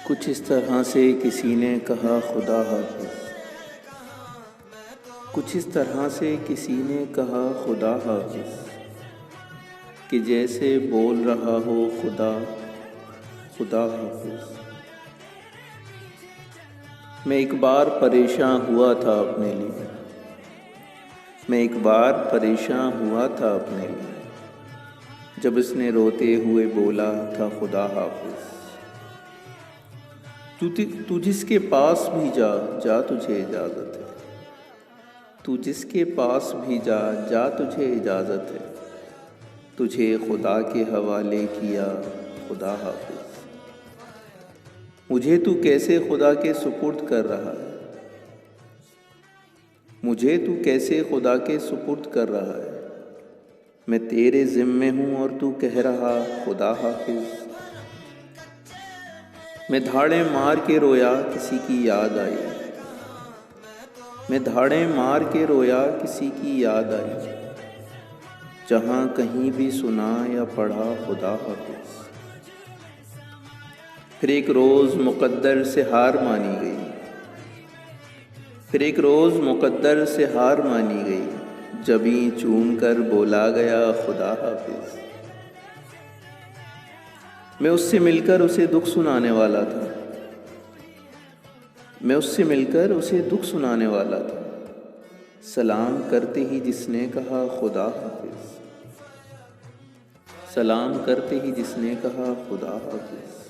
کچھ اس طرح سے کسی نے کہا خدا حافظ، کچھ اس طرح سے کسی نے کہا خدا حافظ، کہ جیسے بول رہا ہو خدا خدا حافظ۔ میں ایک بار پریشاں ہوا تھا اپنے لیے، میں ایک بار پریشاں ہوا تھا اپنے لیے، جب اس نے روتے ہوئے بولا تھا خدا حافظ۔ تو جس کے پاس بھی جا جا تجھے اجازت ہے، تو جس کے پاس بھی جا جا تجھے اجازت ہے، تجھے خدا کے حوالے کیا خدا حافظ۔ مجھے تو کیسے خدا کے سپرد کر رہا ہے، مجھے تو کیسے خدا کے سپرد کر رہا ہے، میں تیرے ذمے ہوں اور تو کہہ رہا خدا حافظ۔ میں دھاڑیں مار کے رویا کسی کی یاد آئی، میں دھاڑیں مار کے رویا کسی کی یاد آئی، جہاں کہیں بھی سنا یا پڑھا خدا حافظ۔ پھر ایک روز مقدر سے ہار مانی گئی، پھر ایک روز مقدر سے ہار مانی گئی، جبیں چوم کر بولا گیا خدا حافظ۔ میں اس سے مل کر اسے دکھ سنانے والا تھا، میں اس سے مل کر اسے دکھ سنانے والا تھا، سلام کرتے ہی جس نے کہا خدا حافظ، سلام کرتے ہی جس نے کہا خدا حافظ۔